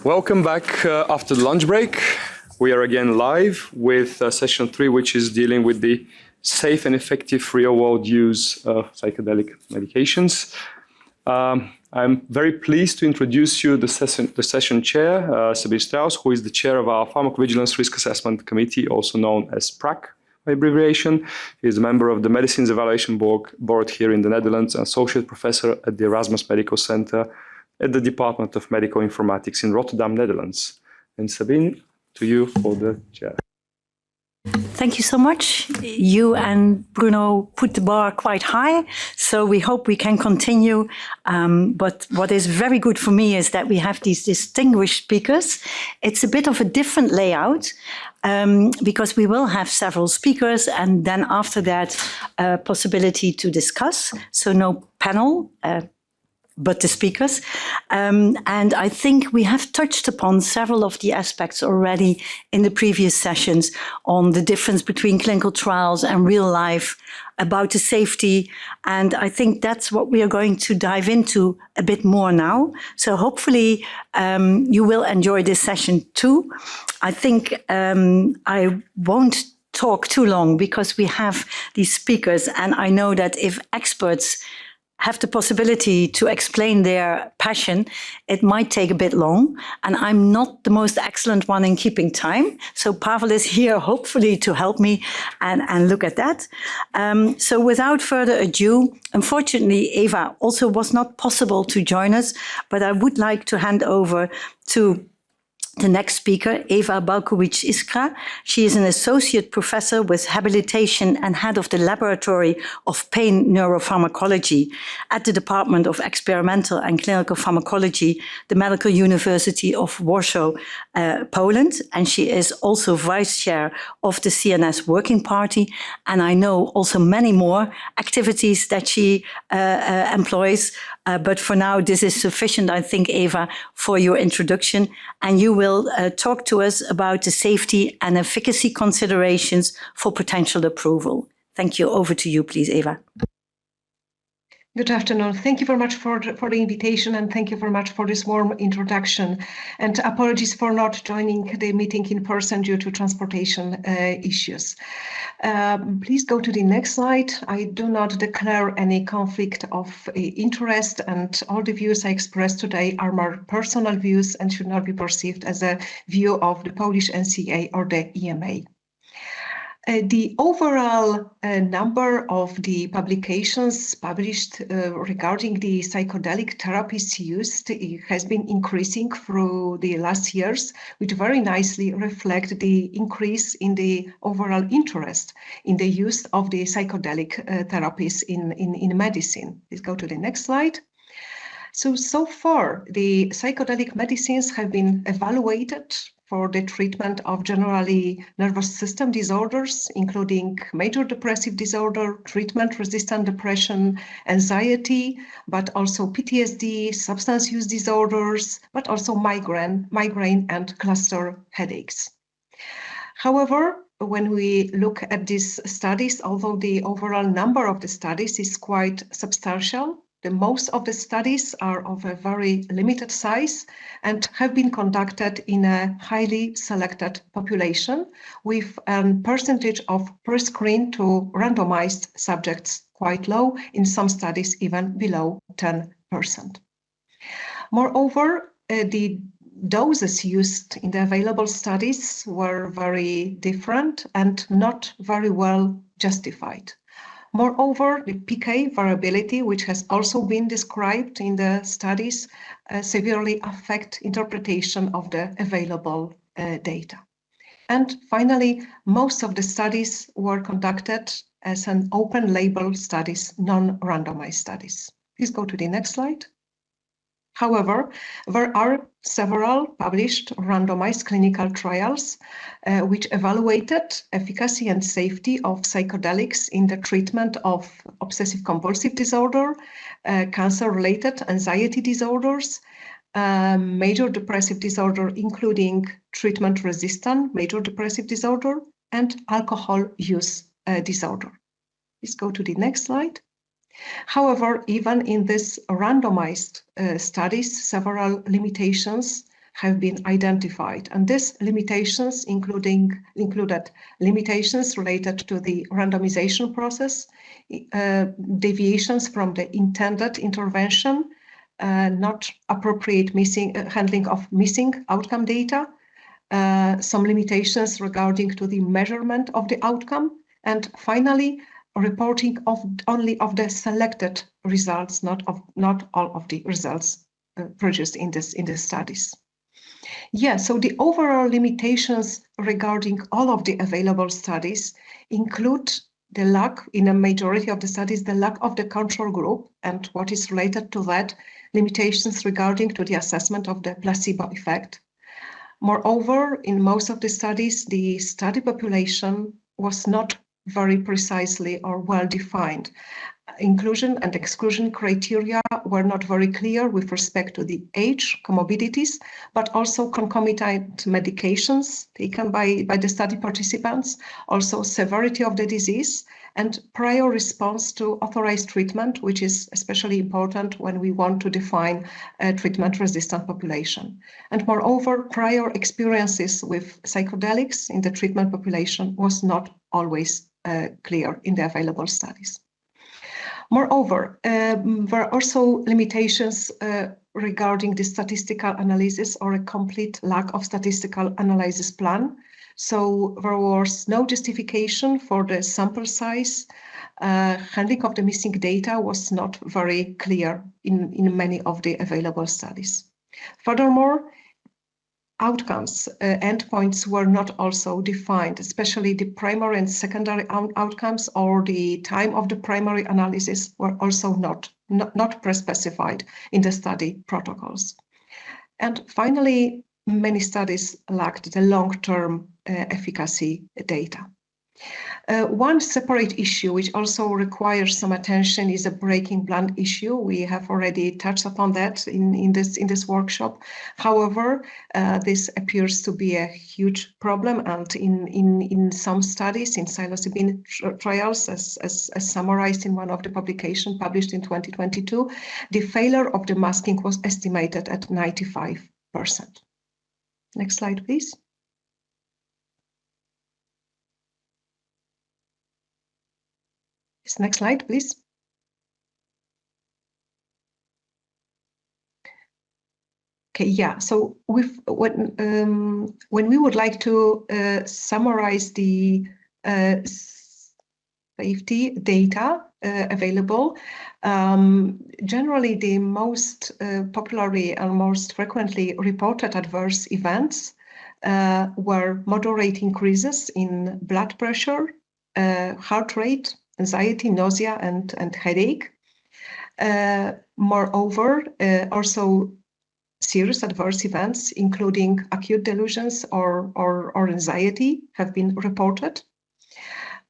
Welcome back after the lunch break. We are again live with session 3, which is dealing with the safe and effective real-world use of psychedelic medications. I'm very pleased to introduce you the session chair, Sabir Strauss, who is the chair of our Pharmacovigilance Risk Assessment Committee, also known as PRAC by abbreviation. He is a member of the Medicines Evaluation Board here in the Netherlands, and associate professor at the Erasmus Medical Center at the Department of Medical Informatics in Rotterdam, Netherlands. And Sabine, to you for the chair. Thank you so much. You and Bruno put the bar quite high, so we hope we can continue. But what is very good for me is that we have these distinguished speakers. It's a bit of a different layout because we will have several speakers, and then after that, a possibility to discuss. So no panel, but the speakers. And I think we have touched upon several of the aspects already in the previous sessions on the difference between clinical trials and real life, about the safety. And I think that's what we are going to dive into a bit more now. So hopefully you will enjoy this session too. I think I won't talk too long because we have these speakers, and I know that if experts have the possibility to explain their passion, it might take a bit long. And I'm not the most excellent one in keeping time. So Pavel is here, hopefully, to help me and look at that. So without further ado, unfortunately, Eva also was not possible to join us, but I would like to hand over to the next speaker, Eva Balkowicz-Iskra. She is an associate professor with habilitation and head of the Laboratory of Pain Neuropharmacology at the Department of Experimental and Clinical Pharmacology, the Medical University of Warsaw, Poland. And she is also vice chair of the CNS Working Party. And I know also many more activities that she employs. But for now, this is sufficient, I think, Eva, for your introduction. And you will talk to us about the safety and efficacy considerations for potential approval. Thank you. Over to you, please, Eva. Good afternoon. Thank you very much for the invitation, and thank you very much for this warm introduction. And apologies for not joining the meeting in person due to transportation issues. Please go to the next slide. I do not declare any conflict of interest, and all the views I expressed today are more personal views and should not be perceived as a view of the Polish NCA or the EMA. The overall number of the publications published regarding the psychedelic therapies used has been increasing through the last years, which very nicely reflect the increase in the overall interest in the use of the psychedelic therapies in medicine. Please go to the next slide. So far, the psychedelic medicines have been evaluated for the treatment of generally nervous system disorders, including major depressive disorder, treatment-resistant depression, anxiety, but also PTSD, substance use disorders, but also migraine and cluster headaches. However, when we look at these studies, although the overall number of the studies is quite substantial, the most of the studies are of a very limited size and have been conducted in a highly selected population with a percentage of pre-screened to randomized subjects quite low, in some studies even below 10%. Moreover, the doses used in the available studies were very different and not very well justified. Moreover, the PK variability, which has also been described in the studies, severely affect interpretation of the available data. And finally, most of the studies were conducted as an open label studies, non-randomized studies. Please go to the next slide. However, there are several published randomized clinical trials which evaluated efficacy and safety of psychedelics in the treatment of obsessive-compulsive disorder, cancer-related anxiety disorders, major depressive disorder, including treatment-resistant major depressive disorder, and alcohol use disorder. Please go to the next slide. However, even in this randomized studies, several limitations have been identified, and these limitations included limitations related to the randomization process, deviations from the intended intervention, not appropriate handling of missing outcome data, some limitations regarding to the measurement of the outcome, and finally, reporting only of the selected results, not all of the results produced in this studies. Yeah, so the overall limitations regarding all of the available studies include the lack, in a majority of the studies, the lack of the control group, and what is related to that, limitations regarding to the assessment of the placebo effect. Moreover, in most of the studies, the study population was not very precisely or well defined. Inclusion and exclusion criteria were not very clear with respect to the age, comorbidities, but also concomitant medications taken by the study participants, also severity of the disease, and prior response to authorized treatment, which is especially important when we want to define a treatment-resistant population. And moreover, prior experiences with psychedelics in the treatment population was not always clear in the available studies. Moreover, there are also limitations regarding the statistical analysis or a complete lack of statistical analysis plan. So there was no justification for the sample size. Handling of the missing data was not very clear in many of the available studies. Furthermore, outcomes, endpoints were not also defined, especially the primary and secondary outcomes or the time of the primary analysis were also not pre-specified in the study protocols. And finally, many studies lacked the long-term efficacy data. One separate issue which also requires some attention is a breaking blind issue. We have already touched upon that in this workshop. However, this appears to be a huge problem, and in some studies, in psilocybin trials, as summarized in one of the publications published in 2022, the failure of the masking was estimated at 95%. Next slide, please. Next slide, please. Okay, yeah. So when we would like to summarize the safety data available, generally the most popularly and most frequently reported adverse events were moderate increases in blood pressure, heart rate, anxiety, nausea, and headache. Moreover, also serious adverse events, including acute delusions or anxiety, have been reported.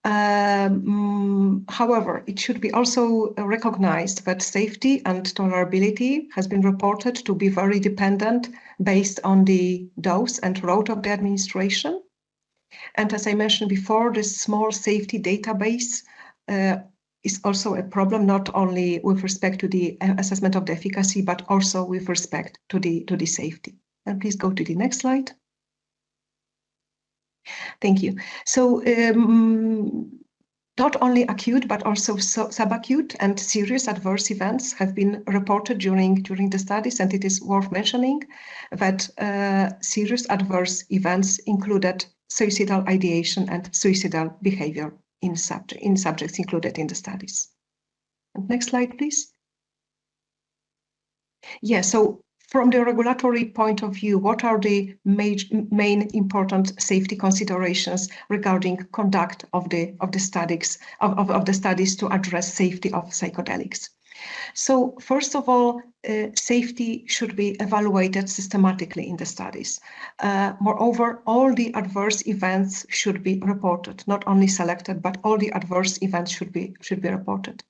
However, it should be also recognized that safety and tolerability has been reported to be very dependent based on the dose and route of the administration. And as I mentioned before, this small safety database is also a problem, not only with respect to the assessment of the efficacy, but also with respect to the safety. And please go to the next slide. Thank you. So not only acute, but also subacute and serious adverse events have been reported during the studies, and it is worth mentioning that serious adverse events included suicidal ideation and suicidal behavior in subjects included in the studies. And next slide, please. Yeah, so from the regulatory point of view, what are the main important safety considerations regarding conduct of the studies to address safety of psychedelics? So first of all, safety should be evaluated systematically in the studies. Moreover, all the adverse events should be reported, not only selected, but all the adverse events should be reported.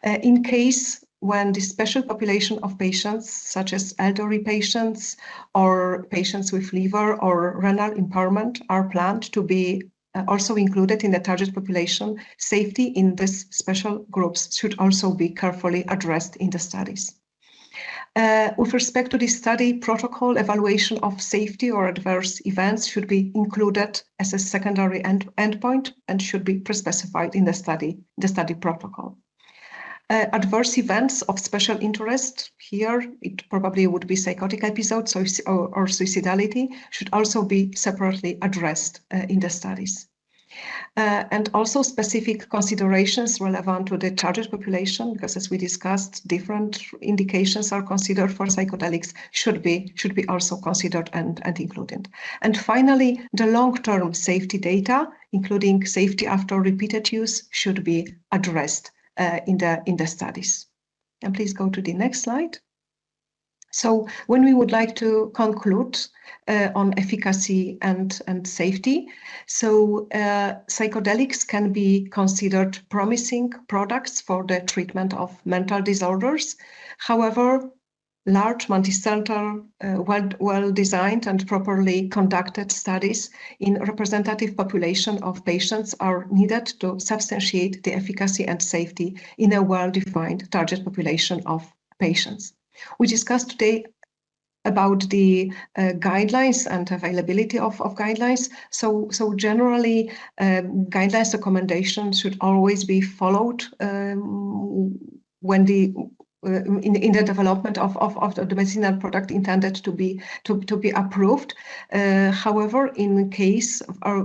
In case when the special population of patients, such as elderly patients or patients with liver or renal impairment, are planned to be also included in the target population, safety in these special groups should also be carefully addressed in the studies. With respect to the study protocol, evaluation of safety or adverse events should be included as a secondary endpoint and should be pre-specified in the study protocol. Adverse events of special interest, here it probably would be psychotic episodes or suicidality, should also be separately addressed in the studies. And also specific considerations relevant to the target population, because as we discussed, different indications are considered for psychedelics, should be also considered and included. And finally, the long-term safety data, including safety after repeated use, should be addressed in the studies. And please go to the next slide. So when we would like to conclude on efficacy and safety, so psychedelics can be considered promising products for the treatment of mental disorders. However, large multicenter, well-designed and properly conducted studies in representative population of patients are needed to substantiate the efficacy and safety in a well-defined target population of patients. We discussed today about the guidelines and availability of guidelines. So generally, guidelines recommendations should always be followed when in the development of the medicinal product intended to be approved. However, in case or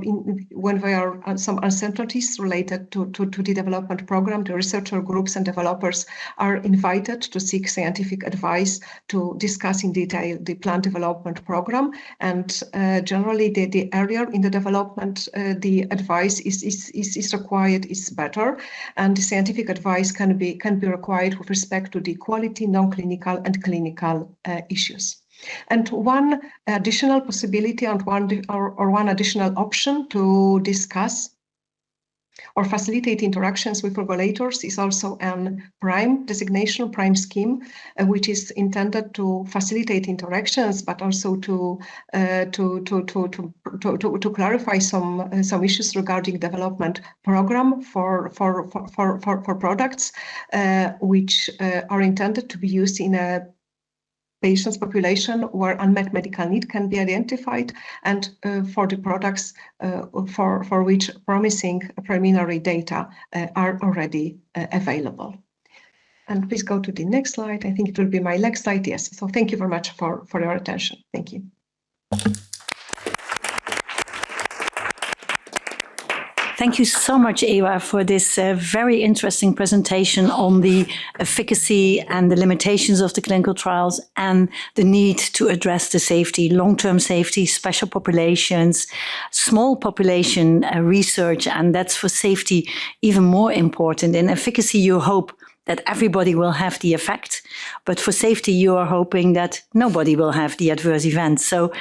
when there are some uncertainties related to the development program, the researcher groups and developers are invited to seek scientific advice to discuss in detail the planned development program. And generally, the earlier in the development the advice is required is better, and the scientific advice can be required with respect to the quality, non-clinical and clinical issues. And one additional possibility and one additional option to discuss or facilitate interactions with regulators is also a PRIME designation, PRIME scheme, which is intended to facilitate interactions, but also to clarify some issues regarding development program for products which are intended to be used in a patients population where unmet medical need can be identified, and for the products for which promising preliminary data are already available. And please go to the next slide. I think it will be my next slide. Yes. So thank you very much for your attention. Thank you. Thank you so much, Eva, for this very interesting presentation on the efficacy and the limitations of the clinical trials and the need to address the safety, long-term safety, special populations, small population research, and that's for safety even more important. In efficacy, you hope that everybody will have the effect, but for safety, you are hoping that nobody will have the adverse events. So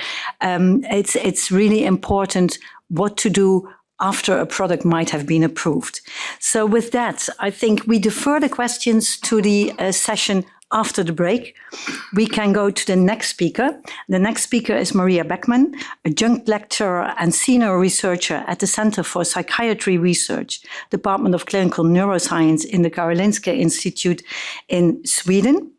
it's really important what to do after a product might have been approved. So with that, I think we defer the questions to the session after the break. We can go to the next speaker. The next speaker is Maria Beckman, adjunct lecturer and senior researcher at the Center for Psychiatry Research, Department of Clinical Neuroscience in the Karolinska Institute in Sweden.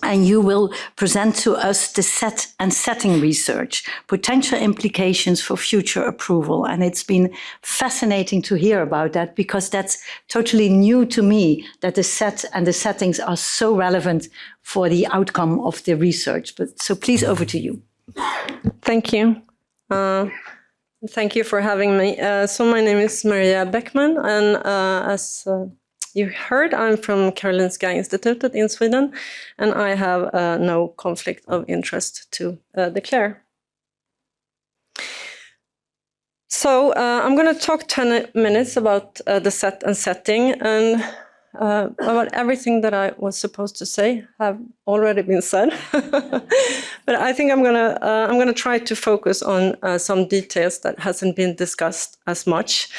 And you will present to us the set and setting research, potential implications for future approval. And it's been fascinating to hear about that, because that's totally new to me, that the set and the settings are so relevant for the outcome of the research. But so please, over to you. Thank you. Thank you for having me. So my name is Maria Beckman, and as you heard, I'm from Karolinska Institutet in Sweden, and I have no conflict of interest to declare. So I'm going to talk 10 minutes about the set and setting, and about everything that I was supposed to say have already been said. But I think I'm going to try to focus on some details that hasn't been discussed as much.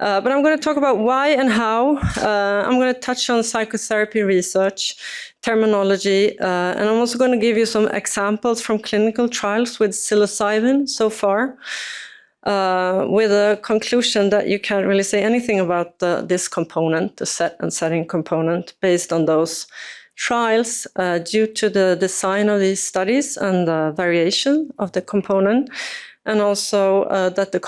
But I'm going to talk about why and how. I'm going to touch on psychotherapy research, terminology, and I'm also going to give you some examples from clinical trials with psilocybin so far, with a conclusion that you can't really say anything about this component, the set and setting component, based on those trials due to the design of these studies and the variation of the component, and also that the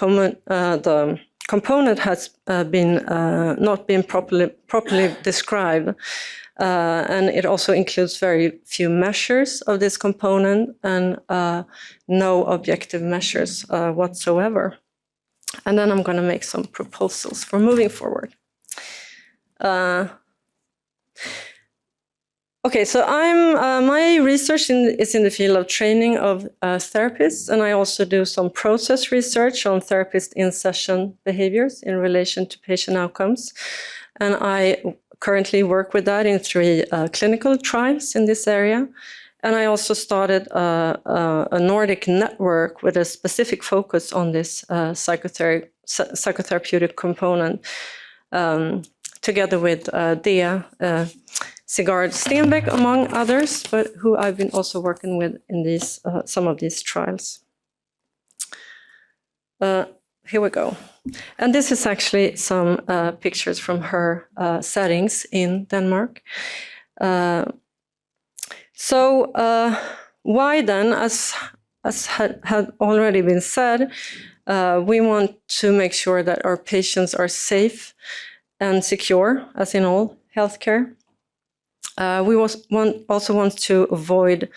component has not been properly described. And it also includes very few measures of this component and no objective measures whatsoever. And then I'm going to make some proposals for moving forward. Okay, so my research is in the field of training of therapists, and I also do some process research on therapist in-session behaviors in relation to patient outcomes. And I currently work with that in 3 clinical trials in this area. And I also started a Nordic network with a specific focus on this psychotherapeutic component, together with Dea Sigard Stenbeck, among others, but who I've been also working with in these some of these trials. Here we go. And this is actually some pictures from her settings in Denmark. So why then, as had already been said, we want to make sure that our patients are safe and secure, as in all healthcare. We also want to avoid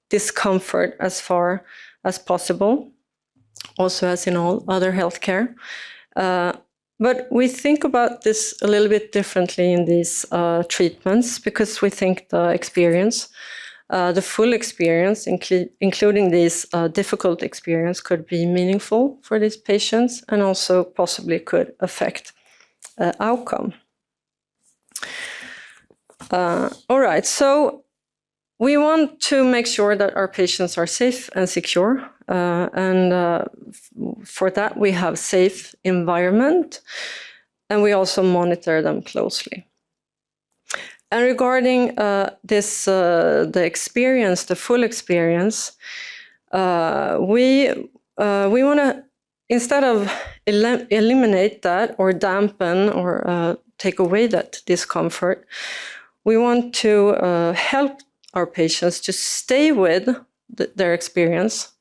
discomfort as far as possible, also as in all other healthcare. But we think about this a little bit differently in these treatments, because we think the experience, the full experience, including these difficult experience, could be meaningful for these patients and also possibly could affect outcome. All right, so we want to make sure that our patients are safe and secure, and for that we have safe environment, and we also monitor them closely. And regarding this, the experience, the full experience, we want to, instead of eliminate that or dampen or take away that discomfort, we want to help our patients to stay with their experience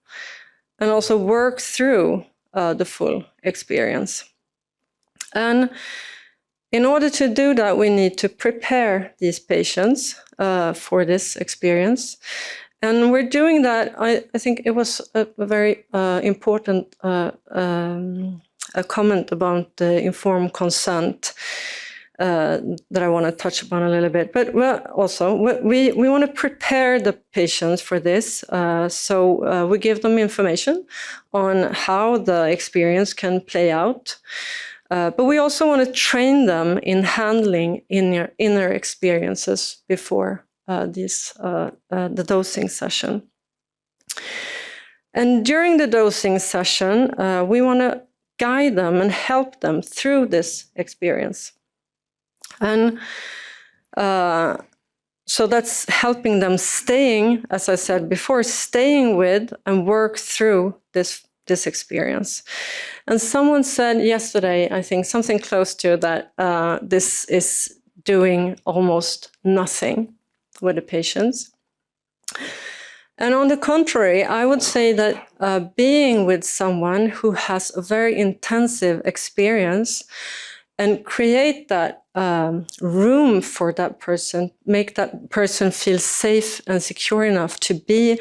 and also work through the full experience. And in order to do that, we need to prepare these patients for this experience. And we're doing that. I think it was a very important a comment about the informed consent that I want to touch upon a little bit. But also, we want to prepare the patients for this. So we give them information on how the experience can play out. But we also want to train them in handling inner experiences before the dosing session. And during the dosing session, we want to guide them and help them through this experience. And so that's helping them staying, as I said before, staying with and work through this experience. And someone said yesterday, I think something close to that, this is doing almost nothing with the patients. And on the contrary, I would say that being with someone who has a very intensive experience and create that room for that person, make that person feel safe and secure enough to be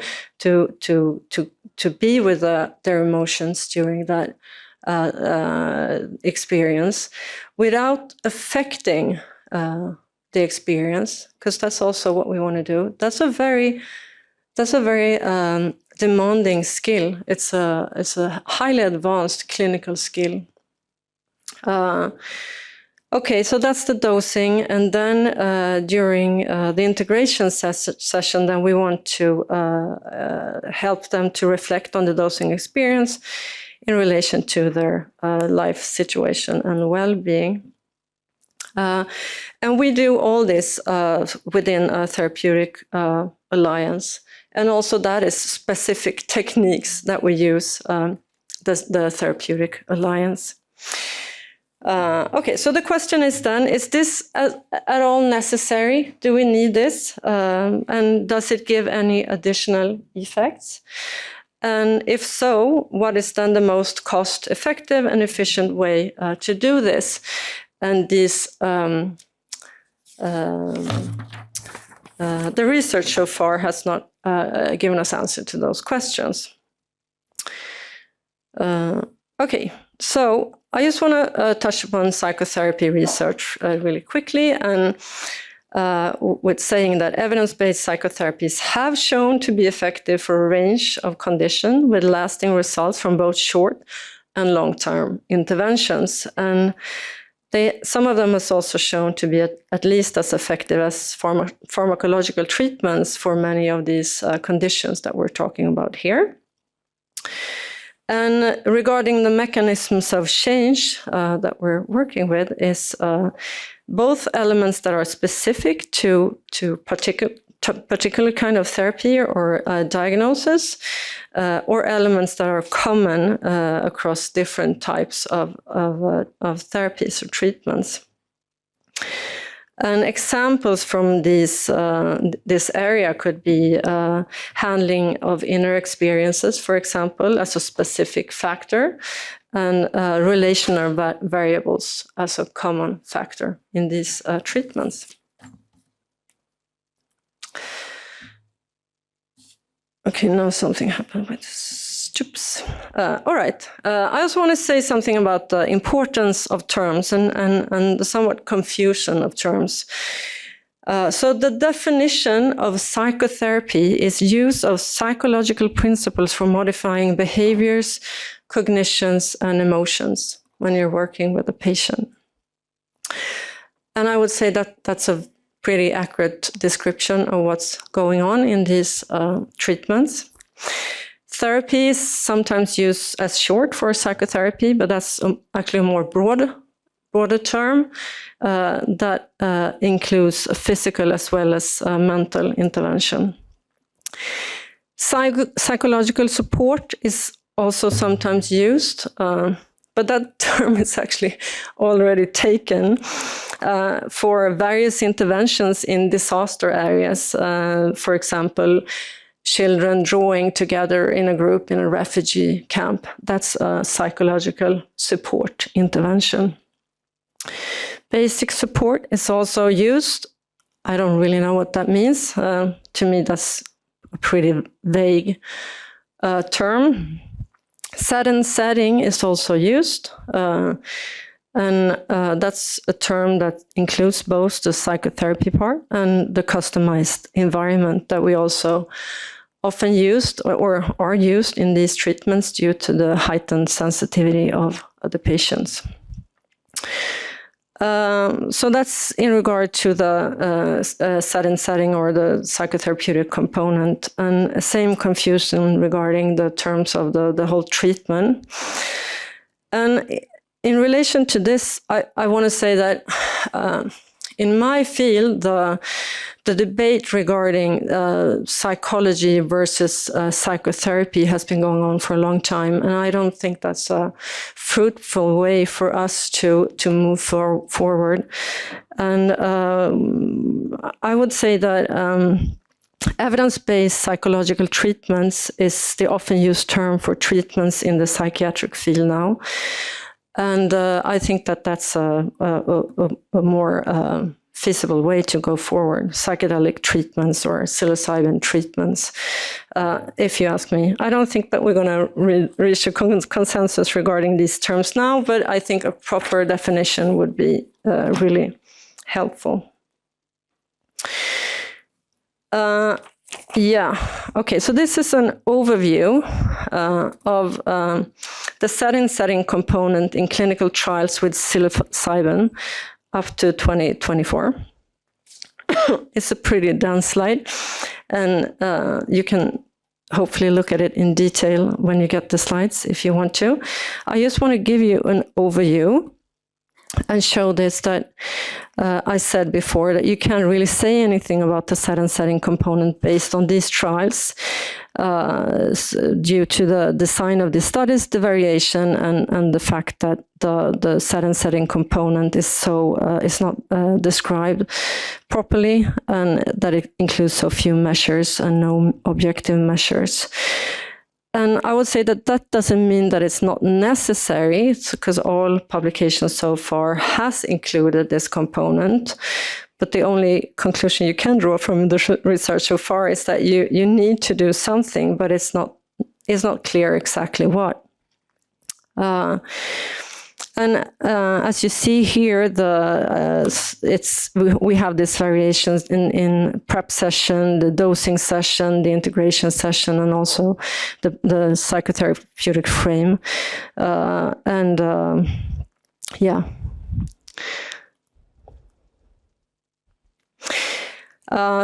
with their emotions during that experience, without affecting the experience, because that's also what we want to do. That's a very demanding skill. It's a highly advanced clinical skill. Okay, so that's the dosing, and then during the integration session, then we want to help them to reflect on the dosing experience in relation to their life situation and well-being. And we do all this within a therapeutic alliance, and also that is specific techniques that we use, the therapeutic alliance. Okay, so the question is then, is this at all necessary? Do we need this? And does it give any additional effects? And if so, what is then the most cost-effective and efficient way to do this? And these, the research so far has not given us answer to those questions. Okay, so I just want to touch upon psychotherapy research really quickly, and with saying that evidence-based psychotherapies have shown to be effective for a range of conditions with lasting results from both short and long-term interventions. And some of them has also shown to be at least as effective as pharmacological treatments for many of these conditions that we're talking about here. And regarding the mechanisms of change that we're working with is both elements that are specific to particular kind of therapy or diagnosis, or elements that are common across different types of therapies or treatments. And examples from this area could be handling of inner experiences, for example, as a specific factor, and relational variables as a common factor in these treatments. Okay, now something happened with Oops. All right. I also want to say something about the importance of terms and the somewhat confusion of terms. So the definition of psychotherapy is use of psychological principles for modifying behaviors, cognitions, and emotions when you're working with a patient. And I would say that that's a pretty accurate description of what's going on in these treatments. Therapy is sometimes used as short for psychotherapy, but that's actually a more broader term that includes physical as well as mental intervention. Psychological support is also sometimes used, but that term is actually already taken for various interventions in disaster areas. For example, children drawing together in a group in a refugee camp. That's a psychological support intervention. Basic support is also used. I don't really know what that means. To me, that's a pretty vague term. Set and setting is also used. And that's a term that includes both the psychotherapy part and the customized environment that we also often used or are used in these treatments due to the heightened sensitivity of the patients. So that's in regard to the set and setting or the psychotherapeutic component, and same confusion regarding the terms of the whole treatment. And in relation to this, I want to say that in my field, the debate regarding psychology versus psychotherapy has been going on for a long time, and I don't think that's a fruitful way for us to move forward. And I would say that evidence-based psychological treatments is the often used term for treatments in the psychiatric field now. And I think that that's a more feasible way to go forward, psychedelic treatments or psilocybin treatments, if you ask me. I don't think that we're going to reach a consensus regarding these terms now, but I think a proper definition would be really helpful. Yeah, okay, so this is an overview of the setting component in clinical trials with psilocybin up to 2024. It's a pretty dense slide, and you can hopefully look at it in detail when you get the slides if you want to. I just want to give you an overview and show this, that I said before that you can't really say anything about the setting component based on these trials. due to the design of the studies, the variation, and the fact that the set and setting component is not described properly, and that it includes so few measures and no objective measures. And I would say that doesn't mean that it's not necessary, because all publications so far has included this component. But the only conclusion you can draw from the research so far is that you need to do something, but it's not clear exactly what. And as you see here, we have these variations in prep session, the dosing session, the integration session, and also the psychotherapeutic frame. Yeah.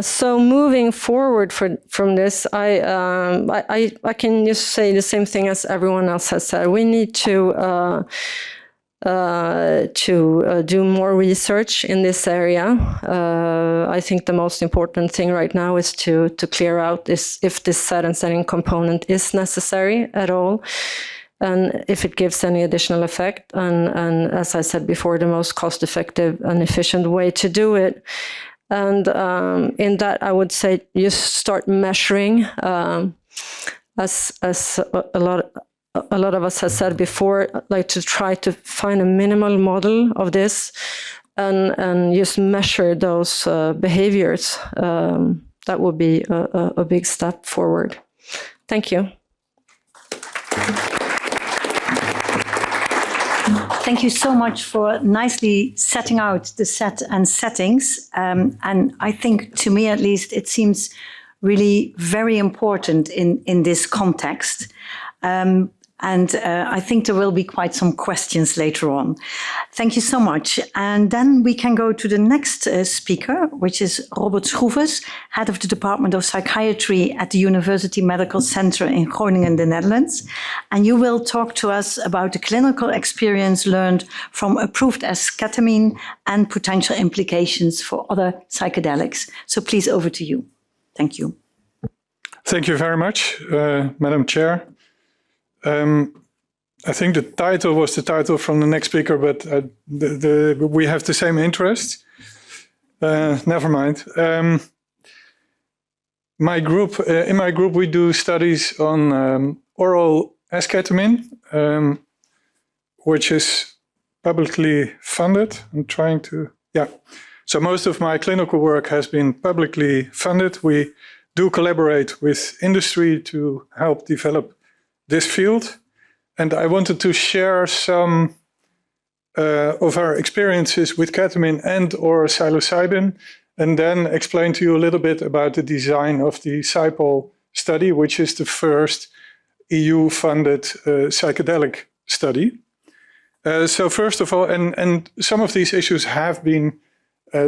So moving forward from this, I can just say the same thing as everyone else has said. We need to do more research in this area. I think the most important thing right now is to clear out if this set and setting component is necessary at all, and if it gives any additional effect. And as I said before, the most cost-effective and efficient way to do it. And in that, I would say you start measuring, as a lot of us have said before, like to try to find a minimal model of this, and just measure those behaviors. That would be a big step forward. Thank you. Thank you so much for nicely setting out the set and settings. And I think, to me at least, it seems really very important in this context. And I think there will be quite some questions later on. Thank you so much. And then we can go to the next speaker, which is Robert Schroeves, Head of the Department of Psychiatry at the University Medical Center in Groningen, the Netherlands. And you will talk to us about the clinical experience learned from approved esketamine and potential implications for other psychedelics. So please, over to you. Thank you. Thank you very much, Madam Chair. I think the title was the title from the next speaker, but we have the same interest. Never mind. My group, in my group, we do studies on oral esketamine, which is publicly funded. I'm trying to, yeah. So most of my clinical work has been publicly funded. We do collaborate with industry to help develop this field, and I wanted to share some of our experiences with ketamine and or psilocybin, and then explain to you a little bit about the design of the SciPol study, which is the first EU-funded psychedelic study. So first of all, and some of these issues have been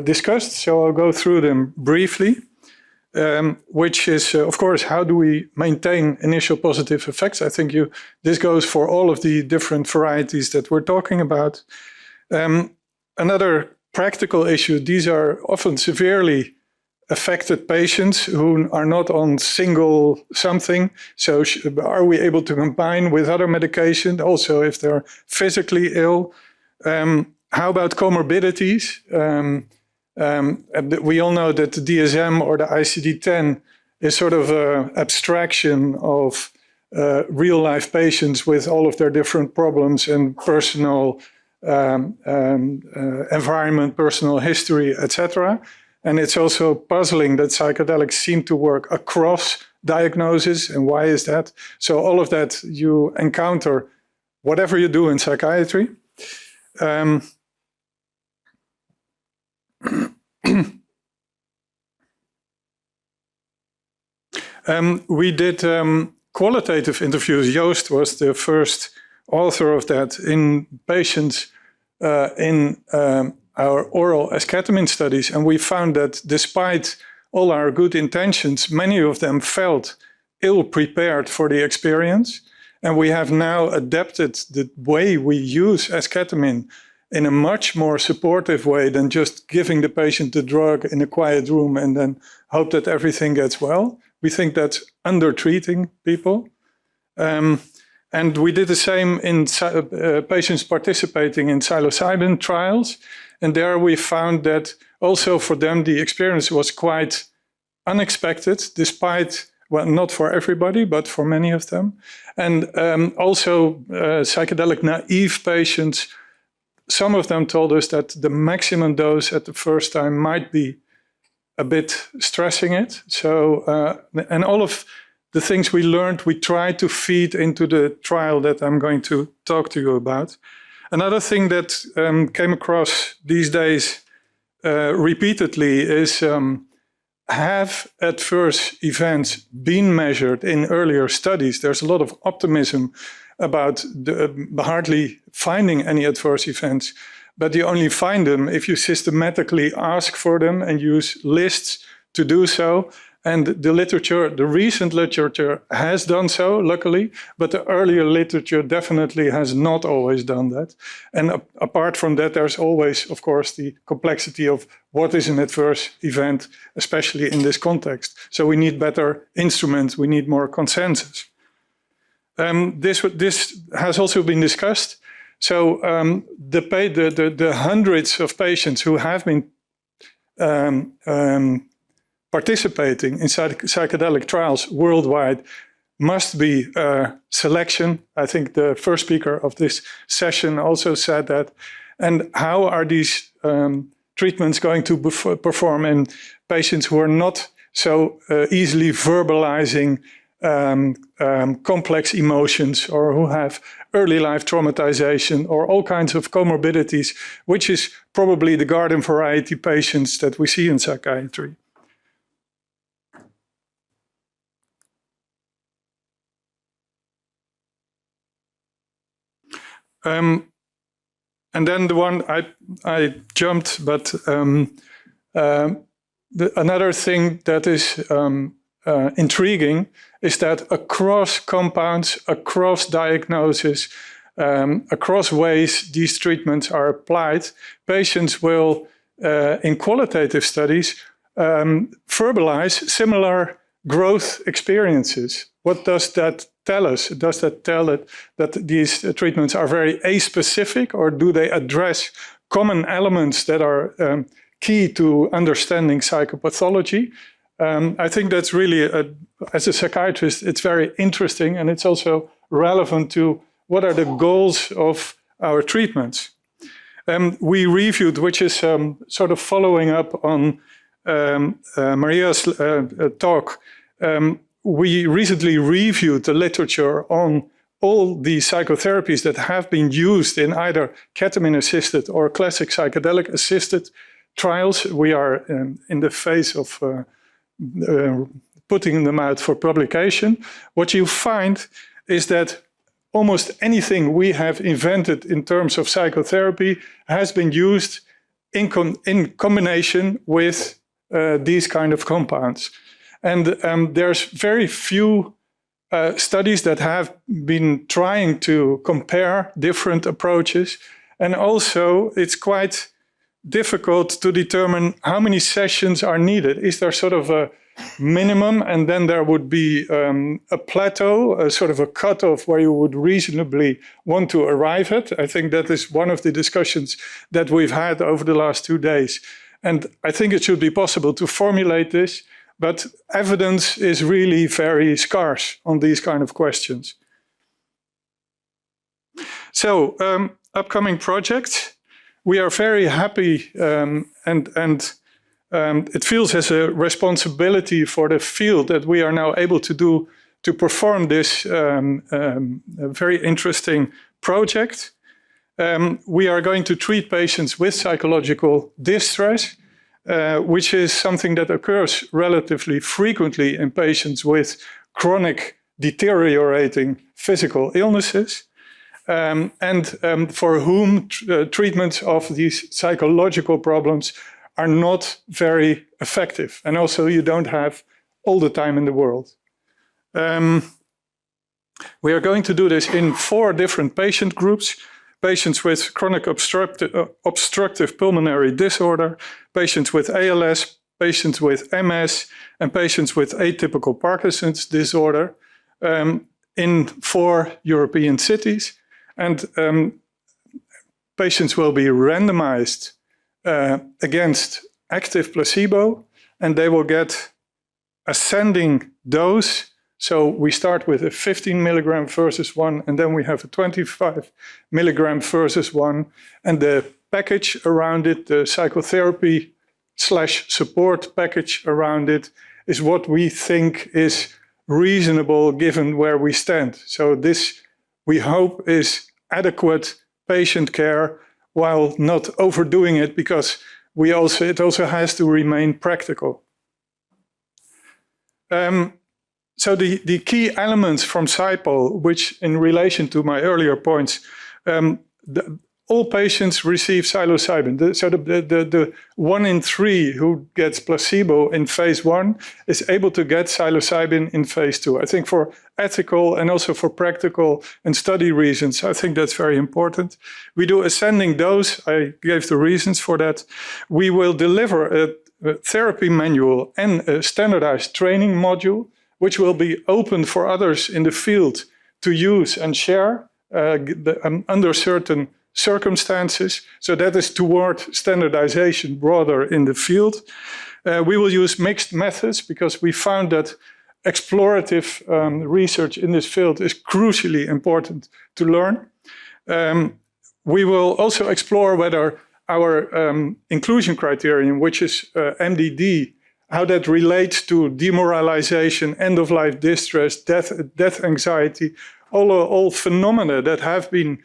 discussed, so I'll go through them briefly. Which is, of course, how do we maintain initial positive effects? I think this goes for all of the different varieties that we're talking about. Another practical issue, these are often severely affected patients who are not on single something. So are we able to combine with other medication, also if they're physically ill? How about comorbidities? We all know that the DSM or the ICD-10 is sort of an abstraction of real-life patients with all of their different problems and personal environment, personal history, etc. And it's also puzzling that psychedelics seem to work across diagnosis, and why is that? So all of that you encounter whatever you do in psychiatry. We did qualitative interviews. Joost was the first author of that in patients in our oral esketamine studies. And we found that despite all our good intentions, many of them felt ill-prepared for the experience. And we have now adapted the way we use esketamine in a much more supportive way than just giving the patient the drug in a quiet room and then hope that everything gets well. We think that's under-treating people. And we did the same in patients participating in psilocybin trials. And there we found that also for them, the experience was quite unexpected, despite, well, not for everybody, but for many of them. And also psychedelic naive patients, some of them told us that the maximum dose at the first time might be a bit stressing it. So, and all of the things we learned, we tried to feed into the trial that I'm going to talk to you about. Another thing that came across these days repeatedly is have adverse events been measured in earlier studies? There's a lot of optimism about hardly finding any adverse events, but you only find them if you systematically ask for them and use lists to do so. And the literature, the recent literature has done so, luckily, but the earlier literature definitely has not always done that. And apart from that, there's always, of course, the complexity of what is an adverse event, especially in this context. So we need better instruments, we need more consensus. This has also been discussed. So the hundreds of patients who have been participating in psychedelic trials worldwide must be selection. I think the first speaker of this session also said that. And how are these treatments going to perform in patients who are not so easily verbalizing complex emotions, or who have early life traumatization, or all kinds of comorbidities, which is probably the garden variety patients that we see in psychiatry. And then the one I jumped, but another thing that is intriguing is that across compounds, across diagnosis, across ways these treatments are applied, patients will, in qualitative studies, verbalize similar growth experiences. What does that tell us? Does that tell it that these treatments are very aspecific, or do they address common elements that are key to understanding psychopathology? I think that's really, as a psychiatrist, it's very interesting, and it's also relevant to what are the goals of our treatments. We reviewed, which is sort of following up on Maria's talk, we recently reviewed the literature on all the psychotherapies that have been used in either ketamine-assisted or classic psychedelic-assisted trials. We are in the phase of putting them out for publication. What you find is that almost anything we have invented in terms of psychotherapy has been used in combination with these kind of compounds. And there's very few studies that have been trying to compare different approaches. And also, it's quite difficult to determine how many sessions are needed. Is there sort of a minimum, and then there would be a plateau, a sort of a cutoff where you would reasonably want to arrive at? I think that is one of the discussions that we've had over the last 2 days. And I think it should be possible to formulate this, but evidence is really very scarce on these kind of questions. So, upcoming projects. We are very happy, and it feels as a responsibility for the field that we are now able to perform this very interesting project. We are going to treat patients with psychological distress, which is something that occurs relatively frequently in patients with chronic deteriorating physical illnesses. And for whom treatments of these psychological problems are not very effective. And also you don't have all the time in the world. We are going to do this in 4 different patient groups. Patients with chronic obstructive pulmonary disorder, patients with ALS, patients with MS, and patients with atypical Parkinson's disorder in 4 European cities. And patients will be randomized against active placebo, and they will get ascending dose. So we start with a 15 milligram versus 1, and then we have a 25 milligram versus 1. And the package around it, the psychotherapy / support package around it, is what we think is reasonable given where we stand. So this, we hope, is adequate patient care while not overdoing it, because it also has to remain practical. So the key elements from SAIPO, which in relation to my earlier points, all patients receive psilocybin. So the 1 in 3 who gets placebo in phase 1 is able to get psilocybin in phase 2. I think for ethical and also for practical and study reasons, I think that's very important. We do ascending dose. I gave the reasons for that. We will deliver a therapy manual and a standardized training module, which will be open for others in the field to use and share under certain circumstances. So that is toward standardization broader in the field. We will use mixed methods because we found that explorative research in this field is crucially important to learn. We will also explore whether our inclusion criterion, which is MDD, how that relates to demoralization, end-of-life distress, death anxiety, all phenomena that have been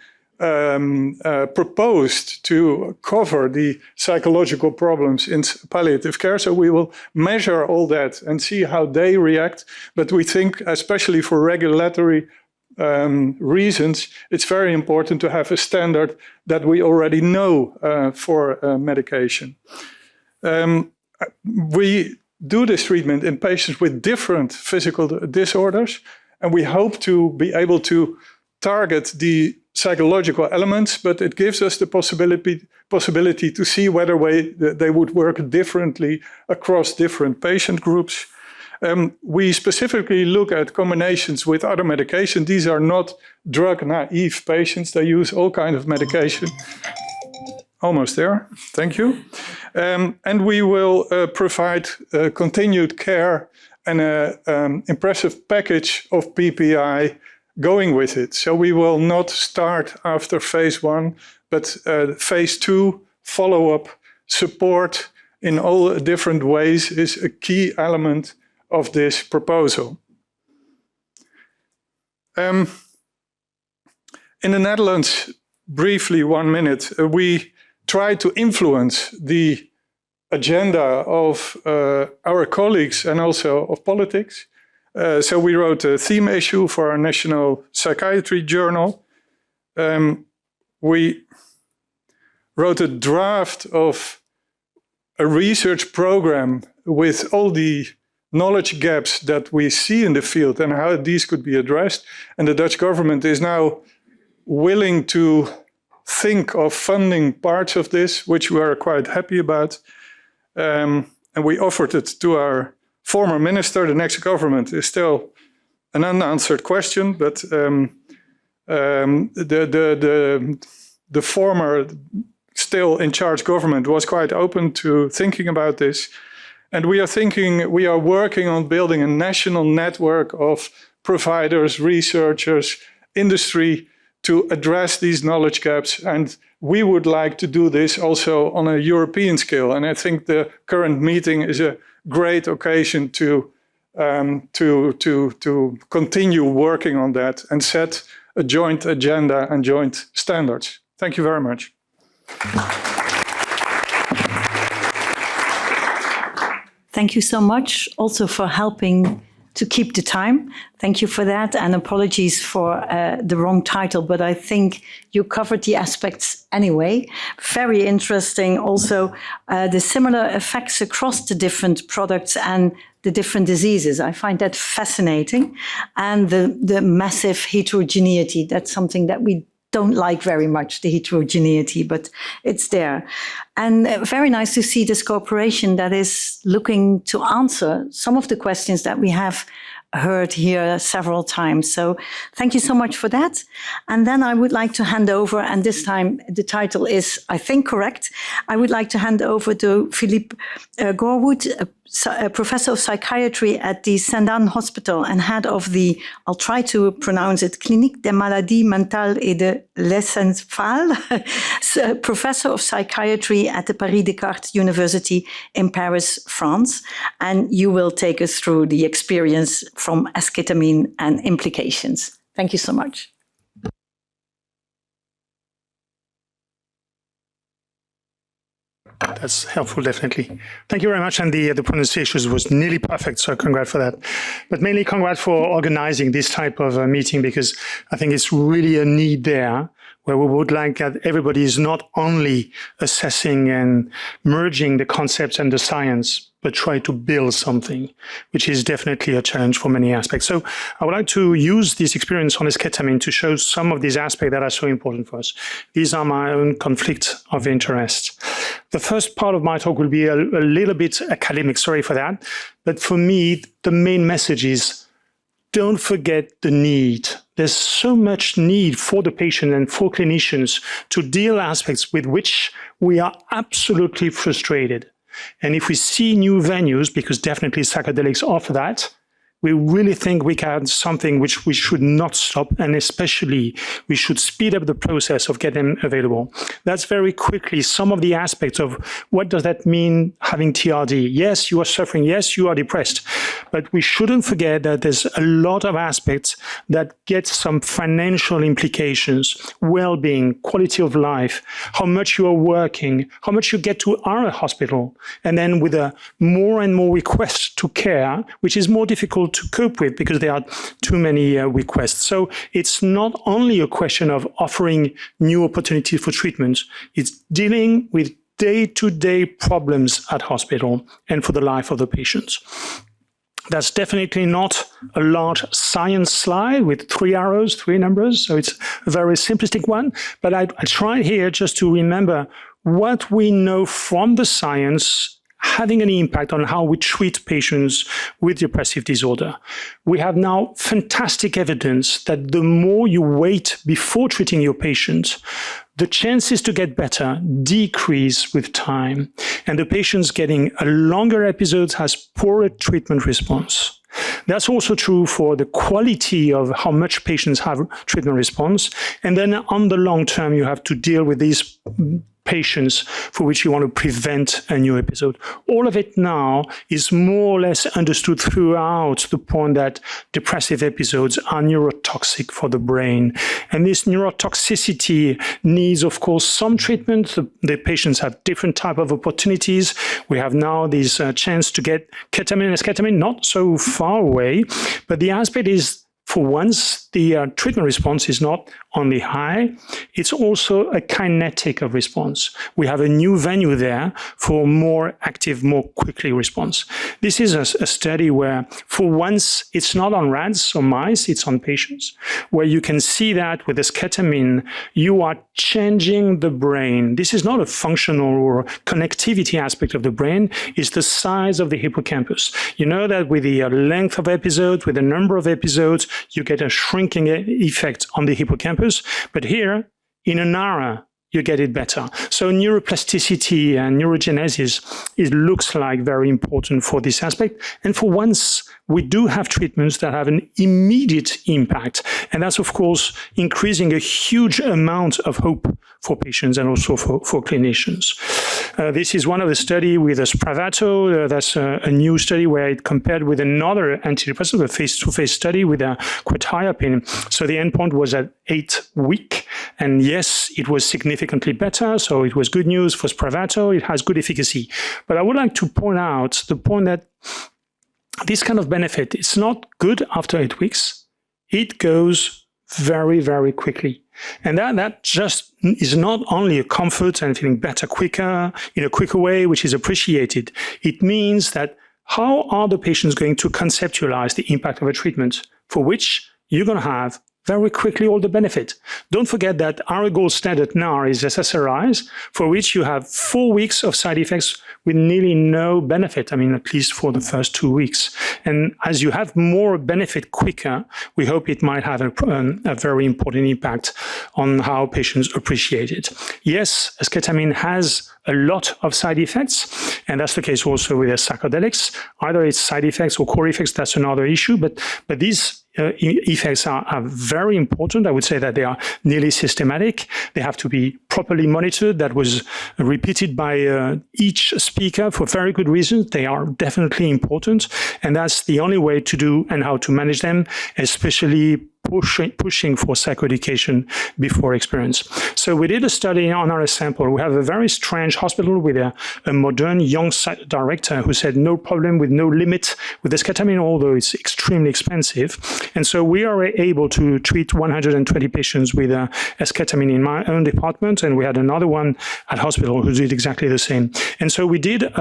proposed to cover the psychological problems in palliative care. So we will measure all that and see how they react. But we think, especially for regulatory reasons, it's very important to have a standard that we already know for medication. We do this treatment in patients with different physical disorders, and we hope to be able to target the psychological elements, but it gives us the possibility to see whether they would work differently across different patient groups. We specifically look at combinations with other medication. These are not drug-naive patients. They use all kinds of medication. Almost there, thank you. And we will provide continued care and an impressive package of PPI going with it. So we will not start after phase 1, but phase 2 follow-up support in all different ways is a key element of this proposal. In the Netherlands, briefly 1 minute, we try to influence the agenda of our colleagues and also of politics. So we wrote a theme issue for our National Psychiatry Journal. We wrote a draft of a research program with all the knowledge gaps that we see in the field and how these could be addressed. And the Dutch government is now willing to think of funding parts of this, which we are quite happy about. And we offered it to our former minister. The next government is still an unanswered question, but the former still in charge government was quite open to thinking about this. And we are working on building a national network of providers, researchers, industry to address these knowledge gaps. And we would like to do this also on a European scale. And I think the current meeting is a great occasion to continue working on that and set a joint agenda and joint standards. Thank you very much. Thank you so much also for helping to keep the time. Thank you for that, and apologies for the wrong title, but I think you covered the aspects anyway. Very interesting also the similar effects across the different products and the different diseases. I find that fascinating. And the massive heterogeneity, that's something that we don't like very much, the heterogeneity, but it's there. And very nice to see this cooperation that is looking to answer some of the questions that we have heard here several times. So thank you so much for that. And then I would like to hand over, and this time the title is, I think, correct. I would like to hand over to Philippe Gorwood, a professor of psychiatry at the Sainte-Anne Hospital and head of the, I'll try to pronounce it, Clinique des maladies mentales et de l'encephale, professor of psychiatry at the Paris Descartes University in Paris, France. And you will take us through the experience from esketamine and implications. Thank you so much. That's helpful, definitely. Thank you very much. And the pronunciation was nearly perfect, so congrats for that. But mainly congrats for organizing this type of meeting, because I think it's really a need there, where we would like that everybody is not only assessing and merging the concepts and the science, but try to build something, which is definitely a challenge for many aspects. So I would like to use this experience on esketamine to show some of these aspects that are so important for us. These are my own conflict of interest. The first part of my talk will be a little bit academic, sorry for that. But for me, the main message is don't forget the need. There's so much need for the patient and for clinicians to deal aspects with which we are absolutely frustrated. And if we see new venues, because definitely psychedelics offer that, we really think we can something which we should not stop, and especially we should speed up the process of getting them available. That's very quickly some of the aspects of what does that mean having TRD. Yes, you are suffering. Yes, you are depressed. But we shouldn't forget that there's a lot of aspects that get some financial implications, well-being, quality of life, how much you are working, how much you get to our hospital, and then with a more and more requests to care, which is more difficult to cope with because there are too many requests. So it's not only a question of offering new opportunities for treatment, it's dealing with day-to-day problems at hospital and for the life of the patients. That's definitely not a large science slide with 3 arrows, 3 numbers, so it's a very simplistic one, but I tried here just to remember what we know from the science having any impact on how we treat patients with depressive disorder. We have now fantastic evidence that the more you wait before treating your patient, the chances to get better decrease with time, and the patients getting a longer episode has poorer treatment response. That's also true for the quality of how much patients have treatment response, and then on the long term, you have to deal with these patients for which you want to prevent a new episode. All of it now is more or less understood throughout the point that depressive episodes are neurotoxic for the brain. And this neurotoxicity needs, of course, some treatment. The patients have different type of opportunities. We have now this chance to get ketamine and esketamine not so far away, but the aspect is, for once, the treatment response is not only high, it's also a kinetic of response. We have a new venue there for more active, more quickly response. This is a study where, for once, it's not on rats or mice, it's on patients, where you can see that with esketamine, you are changing the brain. This is not a functional or connectivity aspect of the brain, it's the size of the hippocampus. You know that with the length of episodes, with the number of episodes, you get a shrinking effect on the hippocampus. But here, in an hour, you get it better. So neuroplasticity and neurogenesis, it looks like very important for this aspect. And for once, we do have treatments that have an immediate impact. And that's, of course, increasing a huge amount of hope for patients and also for clinicians. This is one of the studies with Spravato. That's a new study where it compared with another antidepressant, a phase-to-phase study with a quetiapine. So the endpoint was at 8 weeks. And yes, it was significantly better. So it was good news for Spravato. It has good efficacy. But I would like to point out the point that this kind of benefit, it's not good after 8 weeks. It goes very, very quickly. And that just is not only a comfort and feeling better quicker, in a quicker way, which is appreciated. It means that how are the patients going to conceptualize the impact of a treatment for which you're going to have very quickly all the benefit. Don't forget that our gold standard now is SSRIs, for which you have 4 weeks of side effects with nearly no benefit. I mean, at least for the first 2 weeks. And as you have more benefit quicker, we hope it might have a very important impact on how patients appreciate it. Yes, esketamine has a lot of side effects, and that's the case also with the psychedelics. Either it's side effects or core effects, that's another issue, but these effects are very important. I would say that they are nearly systematic. They have to be properly monitored. That was repeated by each speaker for very good reasons. They are definitely important, and that's the only way to do and how to manage them, especially pushing for psychoeducation before experience. So we did a study on our sample. We have a very strange hospital with a modern young site director who said no problem with no limit with esketamine, although it's extremely expensive. And so we are able to treat 120 patients with esketamine in my own department, and we had another one at hospital who did exactly the same. And so we did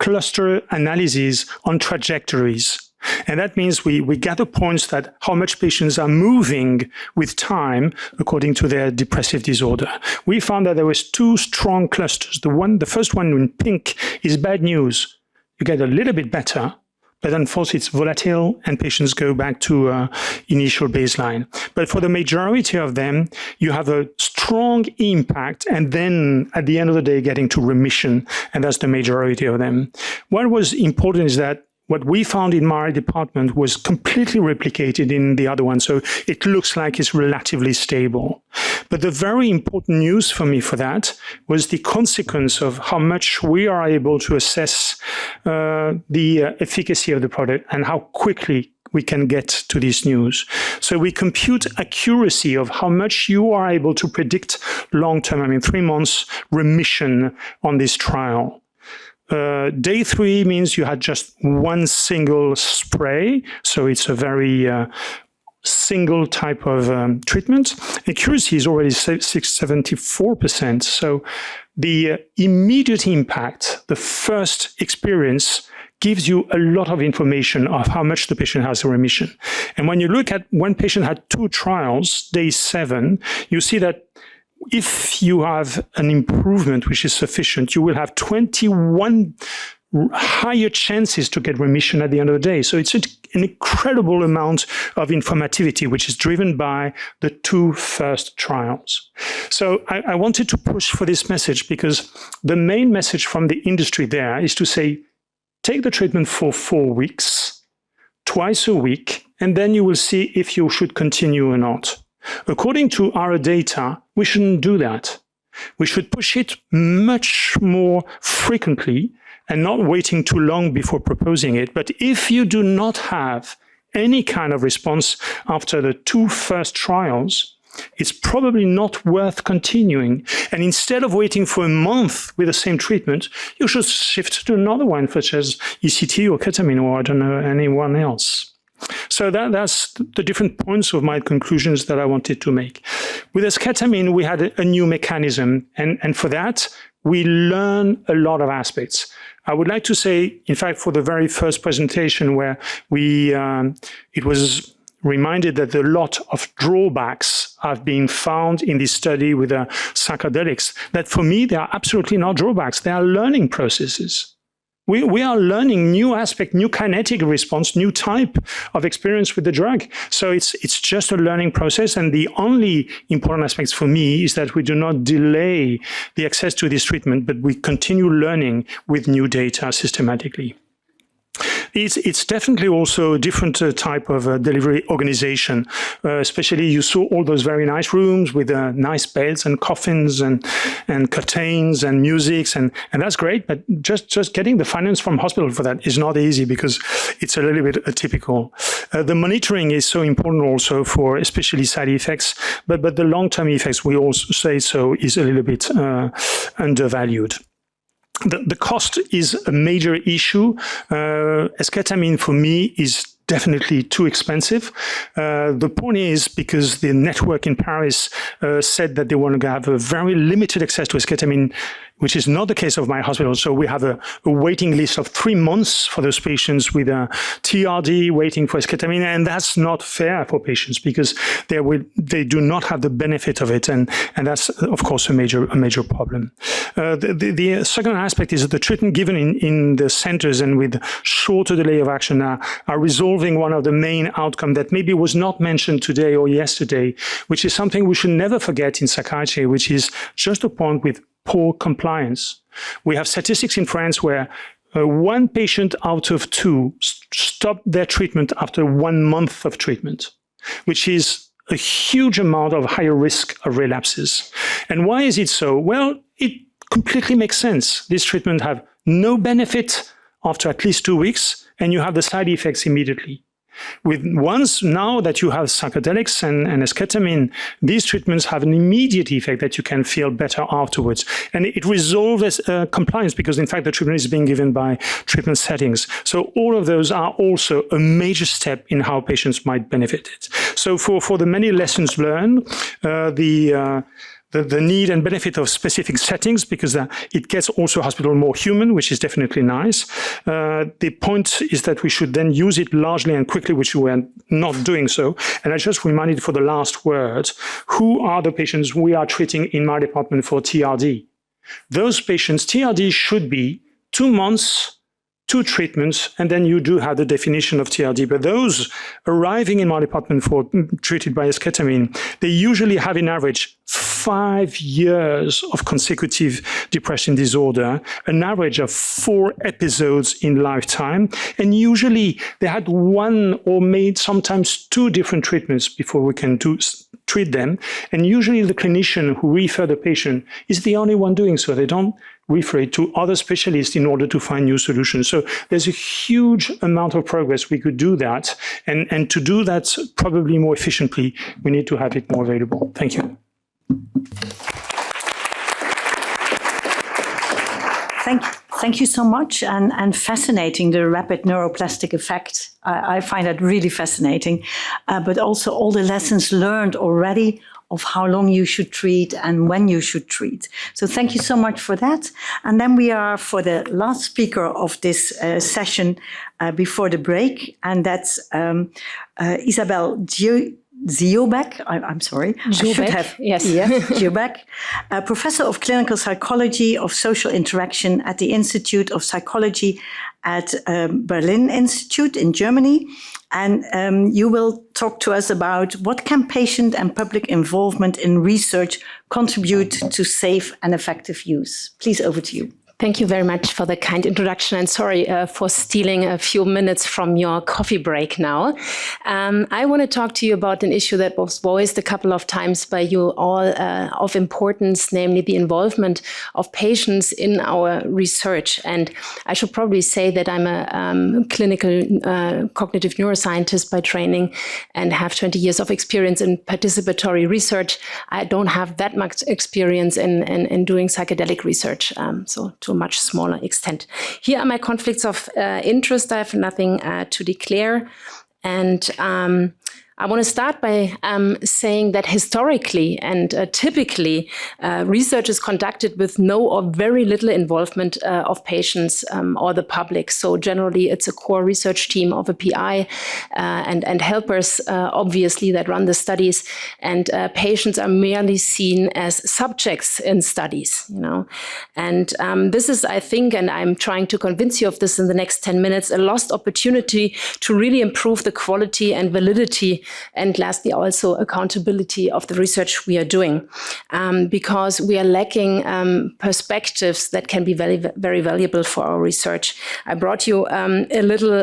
cluster analysis on trajectories. And that means we gather points that how much patients are moving with time according to their depressive disorder. We found that there was 2 strong clusters. The first one in pink is bad news. You get a little bit better, but unfortunately it's volatile and patients go back to initial baseline. But for the majority of them, you have a strong impact and then at the end of the day getting to remission, and that's the majority of them. What was important is that what we found in my department was completely replicated in the other one, so it looks like it's relatively stable. But the very important news for me for that was the consequence of how much we are able to assess the efficacy of the product and how quickly we can get to this news. So we compute accuracy of how much you are able to predict long-term, I mean 3 months remission on this trial. Day 3 means you had just one single spray, so it's a very single type of treatment. Accuracy is already 74%, so the immediate impact, the first experience, gives you a lot of information of how much the patient has a remission. And when you look at one patient had 2 trials, day 7, you see that if you have an improvement which is sufficient, you will have 21 higher chances to get remission at the end of the day. So it's an incredible amount of informativity, which is driven by the 2 first trials. So I wanted to push for this message because the main message from the industry there is to say, take the treatment for 4 weeks, twice a week, and then you will see if you should continue or not. According to our data, we shouldn't do that. We should push it much more frequently and not waiting too long before proposing it. But if you do not have any kind of response after the 2 first trials, it's probably not worth continuing. And instead of waiting for a month with the same treatment, you should shift to another one, such as ECT or ketamine or I don't know, anyone else. So that's the different points of my conclusions that I wanted to make. With esketamine, we had a new mechanism, and for that, we learn a lot of aspects. I would like to say, in fact, for the very first presentation where it was reminded that a lot of drawbacks have been found in this study with psychedelics, that for me, they are absolutely not drawbacks. They are learning processes. We are learning new aspect, new kinetic response, new type of experience with the drug. So it's just a learning process. And the only important aspects for me is that we do not delay the access to this treatment, but we continue learning with new data systematically. It's definitely also a different type of delivery organization. Especially you saw all those very nice rooms with nice beds and coffins and curtains and musics, and that's great, but just getting the finance from hospital for that is not easy because it's a little bit atypical. The monitoring is so important also for especially side effects, but the long-term effects, we also say so, is a little bit undervalued. The cost is a major issue. Esketamine for me is definitely too expensive. The point is because the network in Paris said that they want to have a very limited access to esketamine which is not the case of my hospital. So we have a waiting list of 3 months for those patients with a TRD waiting for esketamine, and that's not fair for patients because they do not have the benefit of it, and that's of course a major problem. The second aspect is that the treatment given in the centers and with shorter delay of action are resolving one of the main outcomes that maybe was not mentioned today or yesterday, which is something we should never forget in psychiatry, which is just a point with poor compliance. We have statistics in France where 1 patient out of 2 stopped their treatment after 1 month of treatment, which is a huge amount of higher risk of relapses. And why is it so? Well, it completely makes sense. This treatment have no benefit after at least 2 weeks, and you have the side effects immediately. Once now that you have psychedelics and esketamine, these treatments have an immediate effect that you can feel better afterwards. And it resolves compliance because, in fact, the treatment is being given by treatment settings. So all of those are also a major step in how patients might benefit it. So for the many lessons learned, the need and benefit of specific settings, because it gets also hospital more human, which is definitely nice. The point is that we should then use it largely and quickly, which we are not doing so. And I just reminded for the last word, who are the patients we are treating in my department for TRD? Those patients, TRD should be 2 months, 2 treatments, and then you do have the definition of TRD. But those arriving in my department for treated by esketamine, they usually have in average 5 years of consecutive depression disorder, an average of 4 episodes in lifetime. And usually they had 1 or made sometimes 2 different treatments before we can treat them. And usually the clinician who refer the patient is the only one doing so. They don't refer it to other specialists in order to find new solutions. So there's a huge amount of progress we could do that. And to do that probably more efficiently, we need to have it more available. Thank you. Thank you so much, and fascinating, the rapid neuroplastic effect. I find that really fascinating, but also all the lessons learned already of how long you should treat and when you should treat. So thank you so much for that. And then we are for the last speaker of this session before the break, and that's Isabelle Ziobeck, I'm sorry. Ziobeck, yes. Ziobeck, Professor of Clinical Psychology of Social Interaction at the Institute of Psychology at Berlin Institute in Germany. And you will talk to us about what can patient and public involvement in research contribute to safe and effective use. Please, over to you. Thank you very much for the kind introduction, and sorry for stealing a few minutes from your coffee break now. I want to talk to you about an issue that was voiced a couple of times by you all of importance, namely the involvement of patients in our research. And I should probably say that I'm a clinical cognitive neuroscientist by training and have 20 years of experience in participatory research. I don't have that much experience in doing psychedelic research, so to a much smaller extent. Here are my conflicts of interest. I have nothing to declare. And I want to start by saying that historically and typically research is conducted with no or very little involvement of patients or the public. So generally it's a core research team of a PI and helpers, obviously, that run the studies, and patients are merely seen as subjects in studies, you know. And this is, I think, and I'm trying to convince you of this in the next 10 minutes, a lost opportunity to really improve the quality and validity, and lastly also accountability of the research we are doing, because we are lacking perspectives that can be very, very valuable for our research. I brought you a little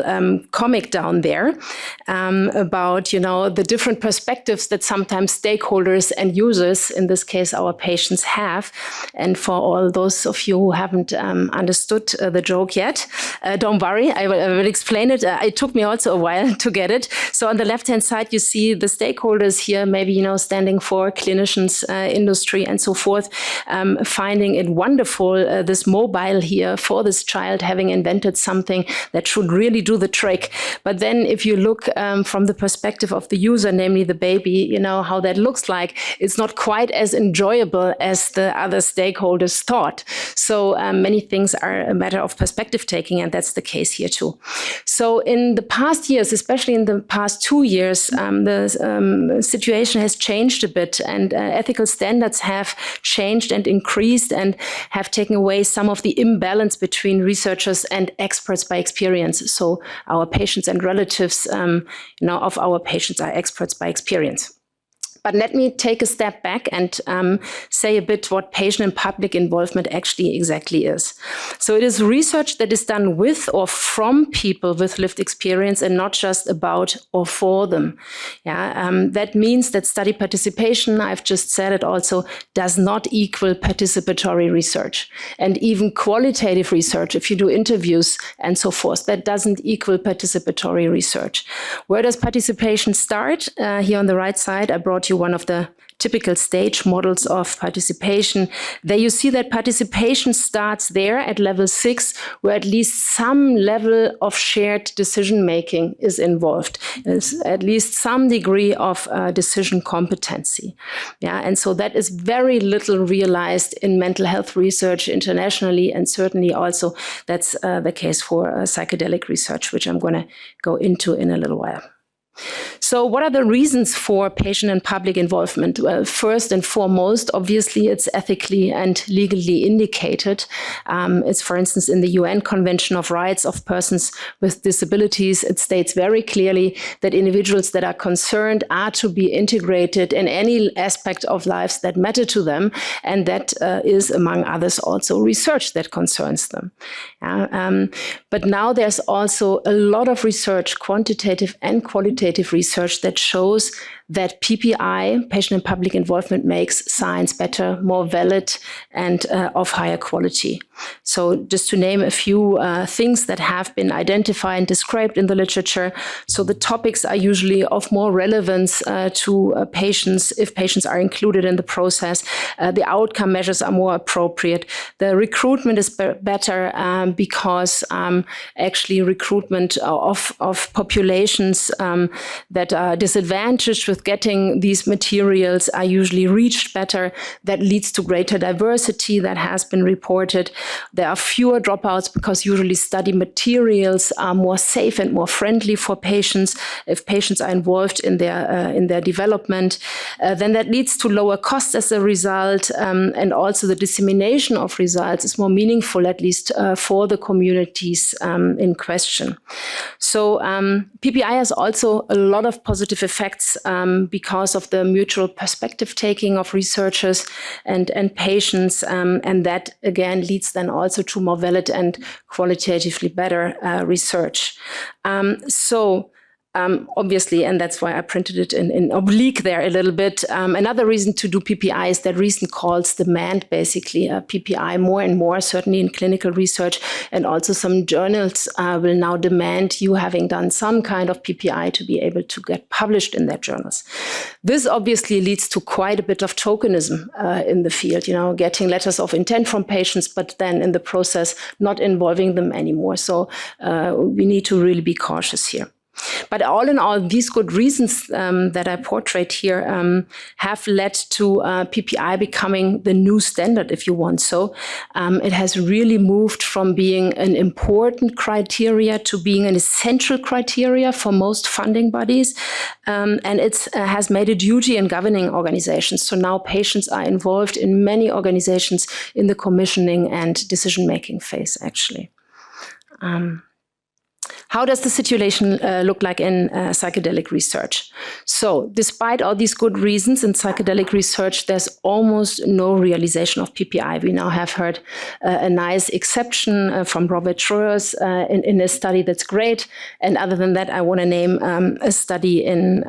comic down there about, you know, the different perspectives that sometimes stakeholders and users, in this case our patients, have. And for all those of you who haven't understood the joke yet, don't worry, I will explain it. It took me also a while to get it. So on the left-hand side, you see the stakeholders here, maybe, you know, standing for clinicians, industry, and so forth, finding it wonderful, this mobile here for this child, having invented something that should really do the trick. But then if you look from the perspective of the user, namely the baby, you know, how that looks like, it's not quite as enjoyable as the other stakeholders thought. So many things are a matter of perspective taking, and that's the case here too. So in the past years, especially in the past 2 years, the situation has changed a bit, and ethical standards have changed and increased and have taken away some of the imbalance between researchers and experts by experience. So our patients and relatives, you know, of our patients are experts by experience. But let me take a step back and say a bit what patient and public involvement actually exactly is. So it is research that is done with or from people with lived experience and not just about or for them. Yeah, that means that study participation, I've just said it also, does not equal participatory research. And even qualitative research, if you do interviews and so forth, that doesn't equal participatory research. Where does participation start? Here on the right side, I brought you one of the typical stage models of participation. There you see that participation starts there at level 6, where at least some level of shared decision-making is involved. There's at least some degree of decision competency. Yeah, and so that is very little realized in mental health research internationally, and certainly also that's the case for psychedelic research, which I'm going to go into in a little while. So what are the reasons for patient and public involvement? Well, first and foremost, obviously, it's ethically and legally indicated. It's, for instance, in the UN Convention of Rights of Persons with Disabilities, it states very clearly that individuals that are concerned are to be integrated in any aspect of lives that matter to them, and that is, among others, also research that concerns them. But now there's also a lot of research, quantitative and qualitative research, that shows that PPI, patient and public involvement, makes science better, more valid, and of higher quality. So just to name a few things that have been identified and described in the literature. So the topics are usually of more relevance to patients if patients are included in the process. The outcome measures are more appropriate. The recruitment is better because actually recruitment of populations that are disadvantaged with getting these materials are usually reached better. That leads to greater diversity that has been reported. There are fewer dropouts because usually study materials are more safe and more friendly for patients if patients are involved in their development. Then that leads to lower costs as a result, and also the dissemination of results is more meaningful, at least for the communities in question. So PPI has also a lot of positive effects because of the mutual perspective taking of researchers and patients, and that again leads then also to more valid and qualitatively better research. Obviously, and that's why I printed it in oblique there a little bit. Another reason to do PPI is that recent calls demand basically PPI more and more, certainly in clinical research, and also some journals will now demand you having done some kind of PPI to be able to get published in their journals. This obviously leads to quite a bit of tokenism in the field, you know, getting letters of intent from patients, but then in the process not involving them anymore. So we need to really be cautious here. But all in all, these good reasons that I portrait here have led to PPI becoming the new standard, if you want so. It has really moved from being an important criteria to being an essential criteria for most funding bodies. And it has made a duty in governing organizations. So now patients are involved in many organizations in the commissioning and decision-making phase, actually. How does the situation look like in psychedelic research? So despite all these good reasons in psychedelic research, there's almost no realization of PPI. We now have heard a nice exception from Robert Schroers in a study that's great. And other than that, I want to name a study in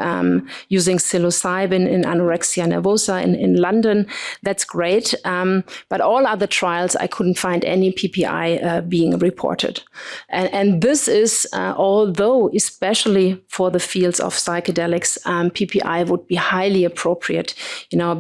using psilocybin in anorexia nervosa in London. That's great. But all other trials, I couldn't find any PPI being reported. And this is although especially for the fields of psychedelics, PPI would be highly appropriate,